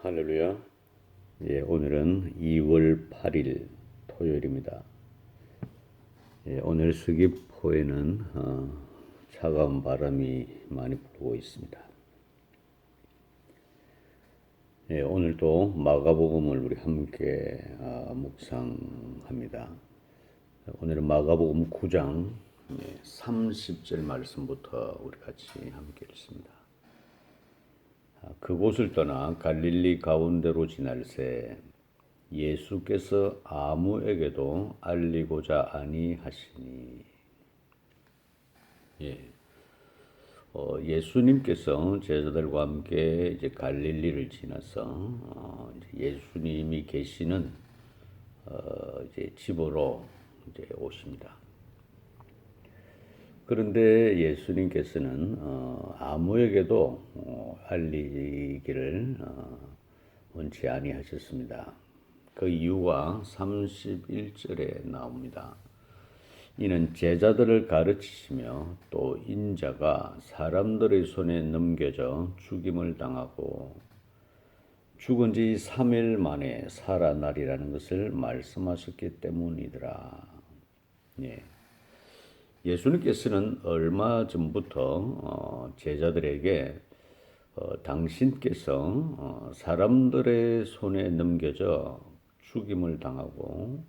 할렐루야. 예, 오늘은 2월 8일 토요일입니다. 예, 오늘 서귀포에는 차가운 바람이 많이 불고 있습니다. 예, 오늘도 마가복음을 우리 함께 묵상합니다. 오늘은 마가복음 9장 30절 말씀부터 우리 같이 함께 읽습니다. 그곳을 떠나 갈릴리 가운데로 지날새 예수께서 아무에게도 알리고자 아니하시니. 예수님께서 제자들과 함께 이제 갈릴리를 지나서 이제 예수님이 계시는 이제 집으로 이제 오십니다. 그런데 예수님께서는 아무에게도 알리기를 원치 아니하셨습니다. 그 이유가 31절에 나옵니다. 이는 제자들을 가르치시며 또 인자가 사람들의 손에 넘겨져 죽임을 당하고 죽은 지 3일 만에 살아나리라는 것을 말씀하셨기 때문이더라. 예. 예수님께서는 얼마 전부터 제자들에게 당신께서 사람들의 손에 넘겨져 죽임을 당하고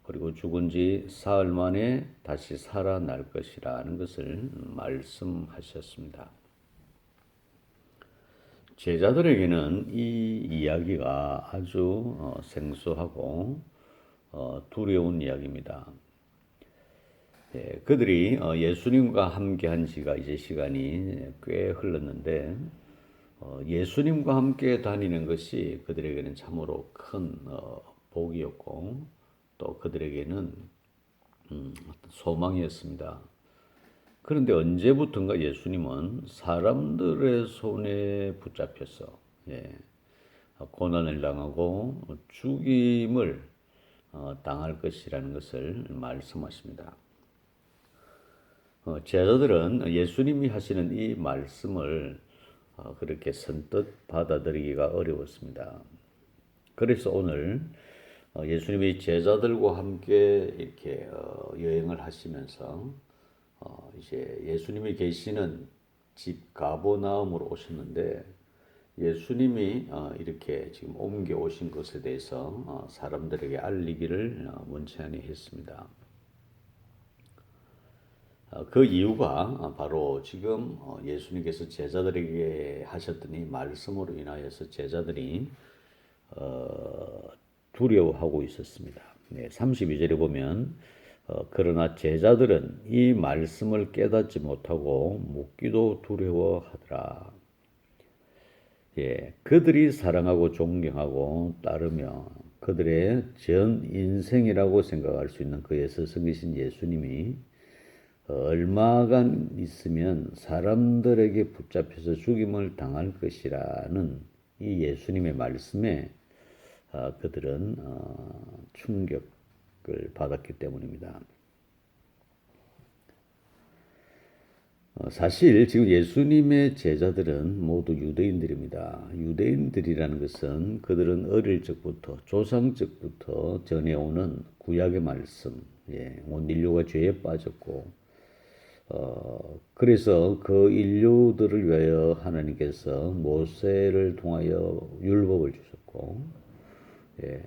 그리고 죽은 지 사흘 만에 다시 살아날 것이라는 것을 말씀하셨습니다. 제자들에게는 이 이야기가 아주 생소하고 두려운 이야기입니다. 예, 그들이 예수님과 함께 한 지가 이제 시간이 꽤 흘렀는데 예수님과 함께 다니는 것이 그들에게는 참으로 큰 복이었고 또 그들에게는 소망이었습니다. 그런데 언제부턴가 예수님은 사람들의 손에 붙잡혀서 고난을 당하고 죽임을 당할 것이라는 것을 말씀하십니다. 제자들은 예수님이 하시는 이 말씀을 그렇게 선뜻 받아들이기가 어려웠습니다. 그래서 오늘 예수님이 제자들과 함께 이렇게 여행을 하시면서 이제 예수님이 계시는 집 가버나움으로 오셨는데 예수님이 이렇게 지금 옮겨 오신 것에 대해서 사람들에게 알리기를 원치 아니했습니다. 그 이유가 바로 지금 예수님께서 제자들에게 하셨던 이 말씀으로 인하여서 제자들이 두려워하고 있었습니다. 32절에 보면 그러나 제자들은 이 말씀을 깨닫지 못하고 묻기도 두려워하더라. 그들이 사랑하고 존경하고 따르며 그들의 전 인생이라고 생각할 수 있는 그의 스승이신 예수님이 얼마간 있으면 사람들에게 붙잡혀서 죽임을 당할 것이라는 이 예수님의 말씀에 그들은 충격을 받았기 때문입니다. 사실 지금 예수님의 제자들은 모두 유대인들입니다. 유대인들이라는 것은 그들은 어릴 적부터 조상 적부터 전해오는 구약의 말씀, 온 인류가 죄에 빠졌고 그래서 그 인류들을 위하여 하나님께서 모세를 통하여 율법을 주셨고,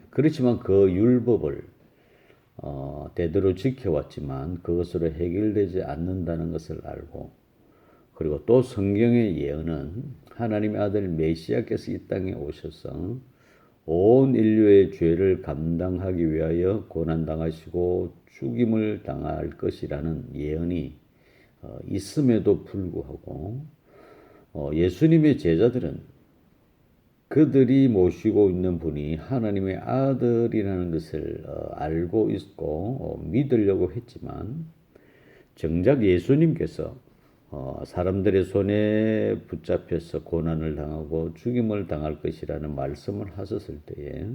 그렇지만 그 율법을 대대로 지켜왔지만 그것으로 해결되지 않는다는 것을 알고, 그리고 또 성경의 예언은 하나님의 아들 메시아께서 이 땅에 오셔서 온 인류의 죄를 감당하기 위하여 고난당하시고 죽임을 당할 것이라는 예언이 있음에도 불구하고 예수님의 제자들은 그들이 모시고 있는 분이 하나님의 아들이라는 것을 알고 있고 믿으려고 했지만 정작 예수님께서 사람들의 손에 붙잡혀서 고난을 당하고 죽임을 당할 것이라는 말씀을 하셨을 때에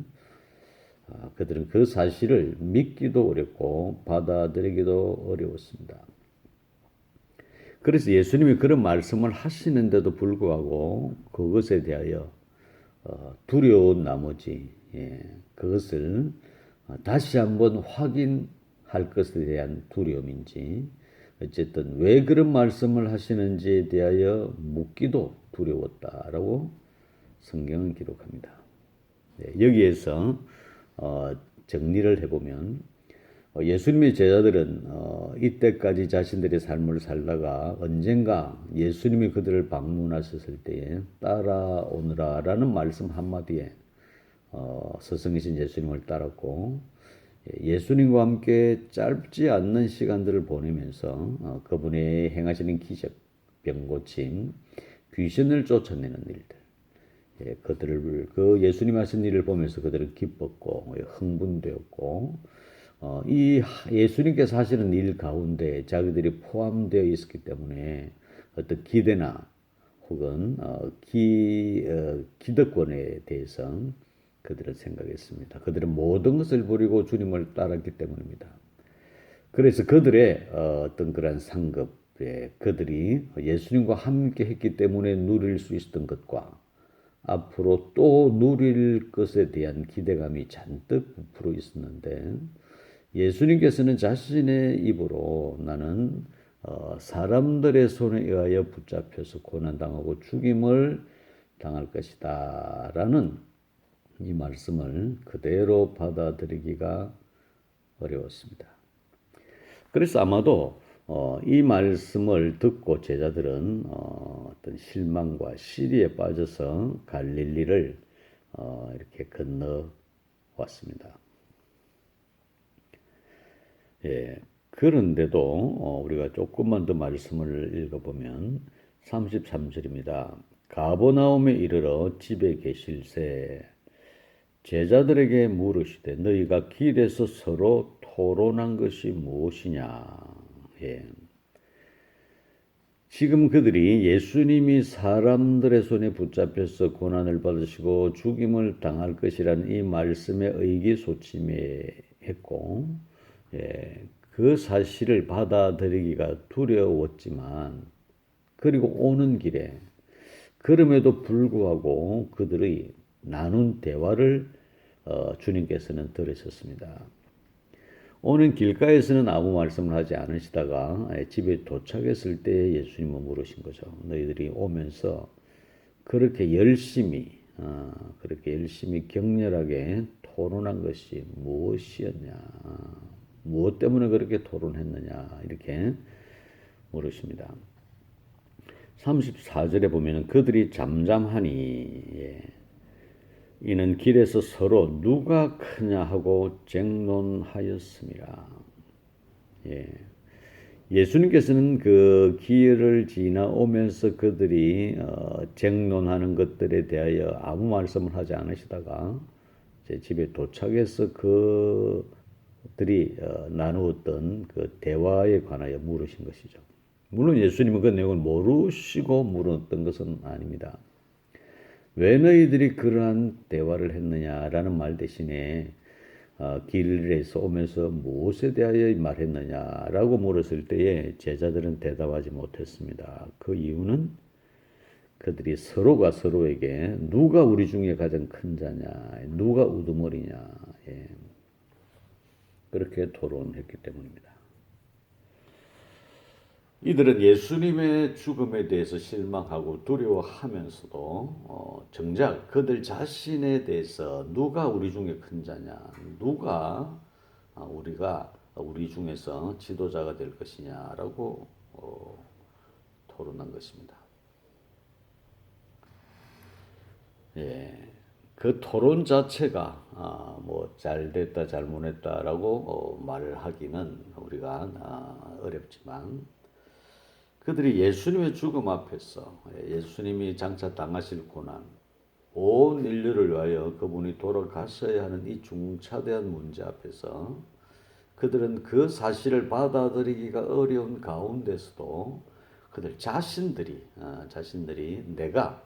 그들은 그 사실을 믿기도 어렵고 받아들이기도 어려웠습니다. 그래서 예수님이 그런 말씀을 하시는데도 불구하고 그것에 대하여 두려운 나머지 그것을 다시 한번 확인할 것에 대한 두려움인지 어쨌든 왜 그런 말씀을 하시는지에 대하여 묻기도 두려웠다라고 성경은 기록합니다. 여기에서 정리를 해보면 예수님의 제자들은 이때까지 자신들의 삶을 살다가 언젠가 예수님이 그들을 방문하셨을 때에 따라오느라라는 말씀 한마디에 스승이신 예수님을 따랐고 예수님과 함께 짧지 않는 시간들을 보내면서 그분의 행하시는 기적, 병고침, 귀신을 쫓아내는 일들, 그들을 그 예수님 하신 일을 보면서 그들은 기뻤고 흥분되었고 이 예수님께서 하시는 일 가운데 자기들이 포함되어 있었기 때문에 어떤 기대나 혹은 기득권에 대해서 그들은 생각했습니다. 그들은 모든 것을 버리고 주님을 따랐기 때문입니다. 그래서 그들의 어떤 그런 상급에 그들이 예수님과 함께 했기 때문에 누릴 수 있었던 것과 앞으로 또 누릴 것에 대한 기대감이 잔뜩 부풀어 있었는데 예수님께서는 자신의 입으로 나는 사람들의 손에 의하여 붙잡혀서 고난당하고 죽임을 당할 것이다 라는 이 말씀을 그대로 받아들이기가 어려웠습니다. 그래서 아마도 이 말씀을 듣고 제자들은 어떤 실망과 시리에 빠져서 갈릴리를 이렇게 건너왔습니다. 그런데도 우리가 조금만 더 말씀을 읽어보면 33절입니다. 가버나움에 이르러 집에 계실새 제자들에게 물으시되 너희가 길에서 서로 토론한 것이 무엇이냐. 지금 그들이 예수님이 사람들의 손에 붙잡혀서 고난을 받으시고 죽임을 당할 것이라는 이 말씀에 의기소침해했고 그 사실을 받아들이기가 두려웠지만 그리고 오는 길에 그럼에도 불구하고 그들의 나눈 대화를 주님께서는 들으셨습니다. 오는 길가에서는 아무 말씀을 하지 않으시다가 집에 도착했을 때 예수님은 물으신 거죠. 너희들이 오면서 그렇게 열심히 격렬하게 토론한 것이 무엇이었냐? 무엇 때문에 그렇게 토론했느냐? 이렇게 물으십니다. 34절에 보면 그들이 잠잠하니 이는 길에서 서로 누가 크냐 하고 쟁론하였습니다. 예수님께서는 그 길을 지나오면서 그들이 쟁론하는 것들에 대하여 아무 말씀을 하지 않으시다가 제 집에 도착해서 그들이 나누었던 그 대화에 관하여 물으신 것이죠. 물론 예수님은 그 내용을 모르시고 물었던 것은 아닙니다. 왜 너희들이 그러한 대화를 했느냐라는 말 대신에 길에서 오면서 무엇에 대하여 말했느냐라고 물었을 때에 제자들은 대답하지 못했습니다. 그 이유는 그들이 서로가 서로에게 누가 우리 중에 가장 큰 자냐, 누가 우두머리냐 그렇게 토론했기 때문입니다. 이들은 예수님의 죽음에 대해서 실망하고 두려워하면서도 정작 그들 자신에 대해서 누가 우리 중에 큰 자냐, 누가 우리가 우리 중에서 지도자가 될 것이냐라고 토론한 것입니다. 그 토론 자체가 뭐 잘됐다 잘못했다라고 말을 하기는 우리가 어렵지만 그들이 예수님의 죽음 앞에서 예수님이 장차 당하실 고난, 온 인류를 위하여 그분이 돌아가셔야 하는 이 중차대한 문제 앞에서 그들은 그 사실을 받아들이기가 어려운 가운데서도 그들 자신들이 내가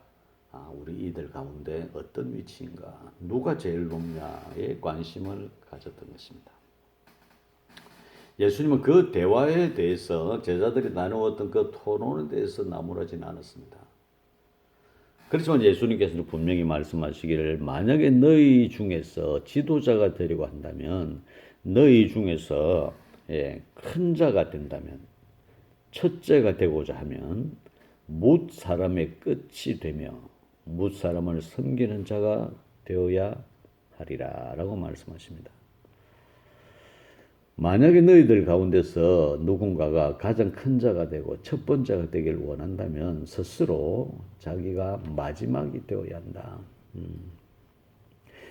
우리 이들 가운데 어떤 위치인가, 누가 제일 높냐에 관심을 가졌던 것입니다. 예수님은 그 대화에 대해서 제자들이 나누었던 그 토론에 대해서 나무라진 않았습니다. 그렇지만 예수님께서는 분명히 말씀하시기를 만약에 너희 중에서 지도자가 되려고 한다면 너희 중에서 큰 자가 된다면 첫째가 되고자 하면 뭇 사람의 끝이 되며 뭇 사람을 섬기는 자가 되어야 하리라 라고 말씀하십니다. 만약에 너희들 가운데서 누군가가 가장 큰 자가 되고 첫 번째가 되기를 원한다면 스스로 자기가 마지막이 되어야 한다.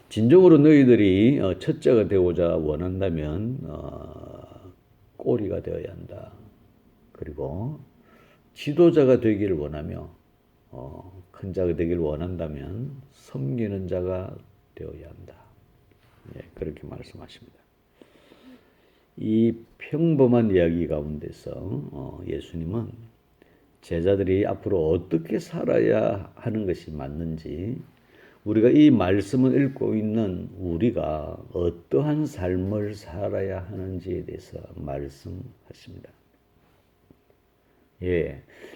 진정으로 너희들이 첫째가 되고자 원한다면 꼬리가 되어야 한다. 그리고 지도자가 되기를 원하며 큰 자가 되기를 원한다면 섬기는 자가 되어야 한다. 그렇게 말씀하십니다. 이 평범한 이야기 가운데서 예수님은 제자들이 앞으로 어떻게 살아야 하는 것이 맞는지, 우리가 이 말씀을 읽고 있는 우리가 어떠한 삶을 살아야 하는지에 대해서 말씀하십니다.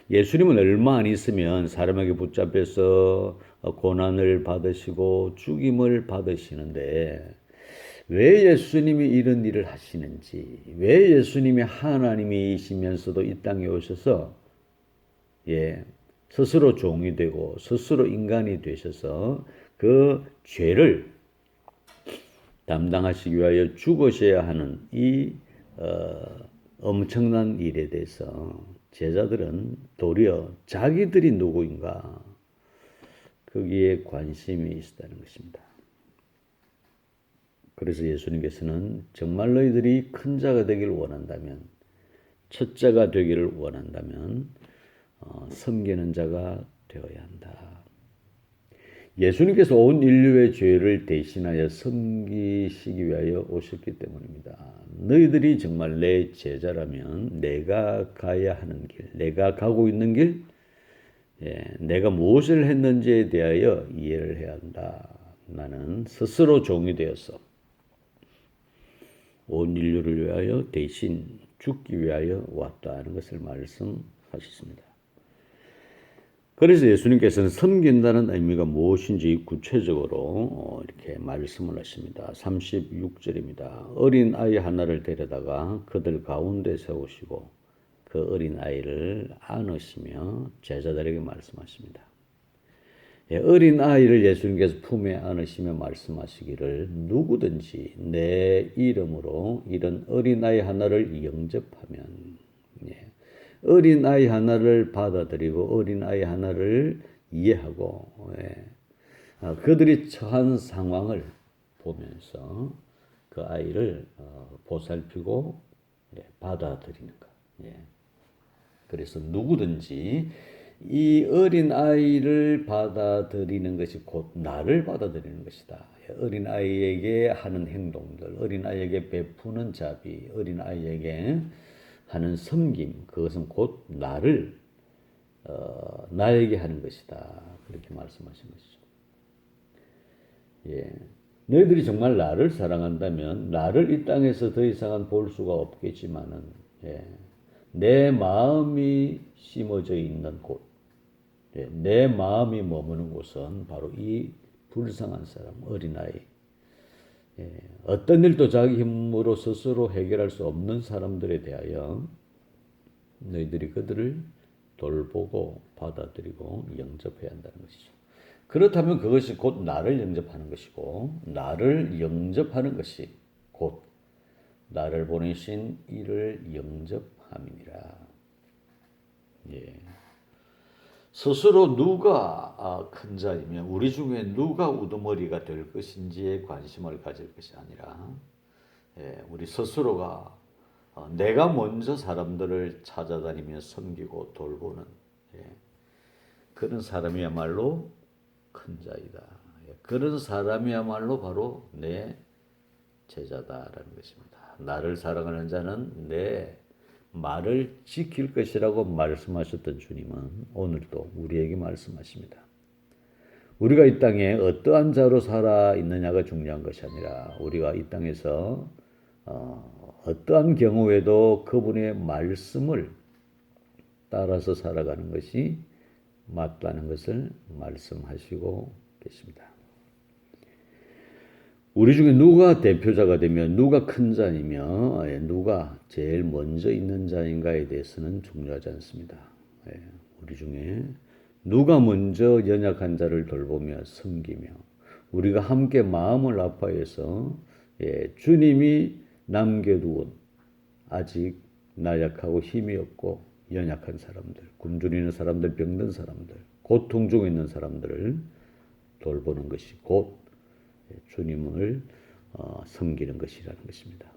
예수님은 얼마 안 있으면 사람에게 붙잡혀서 고난을 받으시고 죽임을 받으시는데 왜 예수님이 이런 일을 하시는지, 왜 예수님이 하나님이시면서도 이 땅에 오셔서 스스로 종이 되고 스스로 인간이 되셔서 그 죄를 담당하시기 위하여 죽으셔야 하는 이 엄청난 일에 대해서 제자들은 도리어 자기들이 누구인가 거기에 관심이 있었다는 것입니다. 그래서 예수님께서는 정말 너희들이 큰 자가 되기를 원한다면, 첫자가 되기를 원한다면 섬기는 자가 되어야 한다. 예수님께서 온 인류의 죄를 대신하여 섬기시기 위하여 오셨기 때문입니다. 너희들이 정말 내 제자라면 내가 가야 하는 길, 내가 가고 있는 길, 내가 무엇을 했는지에 대하여 이해를 해야 한다. 나는 스스로 종이 되어서 온 인류를 위하여 대신 죽기 위하여 왔다는 것을 말씀하셨습니다. 그래서 예수님께서는 섬긴다는 의미가 무엇인지 구체적으로 이렇게 말씀을 하십니다. 36절입니다. 어린 아이 하나를 데려다가 그들 가운데 세우시고 그 어린 아이를 안으시며 제자들에게 말씀하십니다. 어린 아이를 예수님께서 품에 안으시며 말씀하시기를 누구든지 내 이름으로 이런 어린 아이 하나를 영접하면, 어린 아이 하나를 받아들이고 어린 아이 하나를 이해하고 그들이 처한 상황을 보면서 그 아이를 보살피고 받아들이는 것. 그래서 누구든지 이 어린 아이를 받아들이는 것이 곧 나를 받아들이는 것이다. 어린 아이에게 하는 행동들, 어린 아이에게 베푸는 자비, 어린 아이에게 하는 섬김, 그것은 곧 나를 나에게 하는 것이다. 그렇게 말씀하신 것이죠. 너희들이 정말 나를 사랑한다면 나를 이 땅에서 더 이상은 볼 수가 없겠지만은 내 마음이 심어져 있는 곳, 내 마음이 머무는 곳은 바로 이 불쌍한 사람, 어린아이, 어떤 일도 자기 힘으로 스스로 해결할 수 없는 사람들에 대하여 너희들이 그들을 돌보고 받아들이고 영접해야 한다는 것이죠. 그렇다면 그것이 곧 나를 영접하는 것이고, 나를 영접하는 것이 곧 나를 보내신 이를 영접함이니라. 스스로 누가 큰 자이며 우리 중에 누가 우두머리가 될 것인지에 관심을 가질 것이 아니라 우리 스스로가 내가 먼저 사람들을 찾아다니며 섬기고 돌보는 그런 사람이야말로 큰 자이다. 그런 사람이야말로 바로 내 제자다라는 것입니다. 나를 사랑하는 자는 내 말을 지킬 것이라고 말씀하셨던 주님은 오늘도 우리에게 말씀하십니다. 우리가 이 땅에 어떠한 자로 살아 있느냐가 중요한 것이 아니라 우리가 이 땅에서 어떠한 경우에도 그분의 말씀을 따라서 살아가는 것이 맞다는 것을 말씀하시고 계십니다. 우리 중에 누가 대표자가 되며 누가 큰 자이며 누가 제일 먼저 있는 자인가에 대해서는 중요하지 않습니다. 우리 중에 누가 먼저 연약한 자를 돌보며 섬기며 우리가 함께 마음을 아파해서 주님이 남겨두은 아직 나약하고 힘이 없고 연약한 사람들, 굶주리는 사람들, 병든 사람들, 고통 중에 있는 사람들을 돌보는 것이 곧 주님을 섬기는 것이라는 것입니다.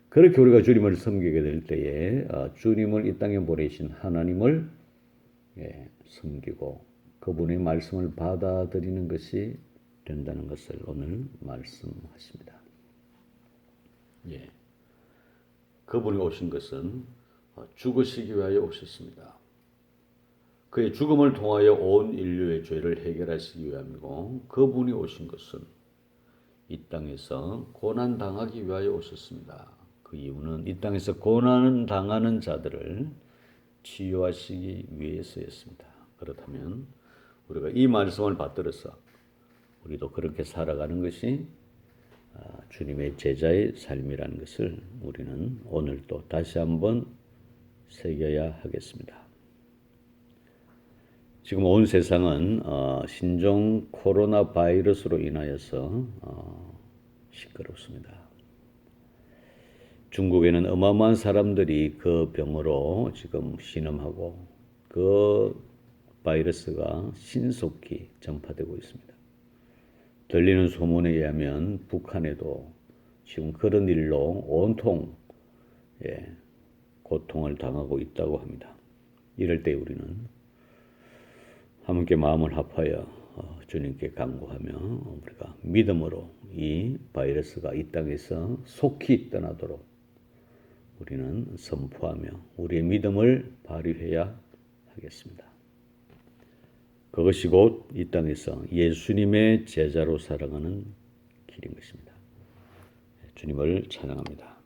그렇게 우리가 주님을 섬기게 될 때에 주님을 이 땅에 보내신 하나님을 섬기고 그분의 말씀을 받아들이는 것이 된다는 것을 오늘 말씀하십니다. 그분이 오신 것은 죽으시기 위하여 오셨습니다. 그의 죽음을 통하여 온 인류의 죄를 해결하시기 위함이고 그분이 오신 것은 이 땅에서 고난 당하기 위하여 오셨습니다. 그 이유는 이 땅에서 고난 당하는 자들을 치유하시기 위해서였습니다. 그렇다면 우리가 이 말씀을 받들어서 우리도 그렇게 살아가는 것이 주님의 제자의 삶이라는 것을 우리는 오늘 또 다시 한번 새겨야 하겠습니다. 지금 온 세상은 신종 코로나 바이러스로 인하여서 시끄럽습니다. 중국에는 어마어마한 사람들이 그 병으로 지금 신음하고 그 바이러스가 신속히 전파되고 있습니다. 들리는 소문에 의하면 북한에도 지금 그런 일로 온통 고통을 당하고 있다고 합니다. 이럴 때 우리는 함께 마음을 합하여 주님께 간구하며 우리가 믿음으로 이 바이러스가 이 땅에서 속히 떠나도록 우리는 선포하며 우리의 믿음을 발휘해야 하겠습니다. 그것이 곧 이 땅에서 예수님의 제자로 살아가는 길인 것입니다. 주님을 찬양합니다.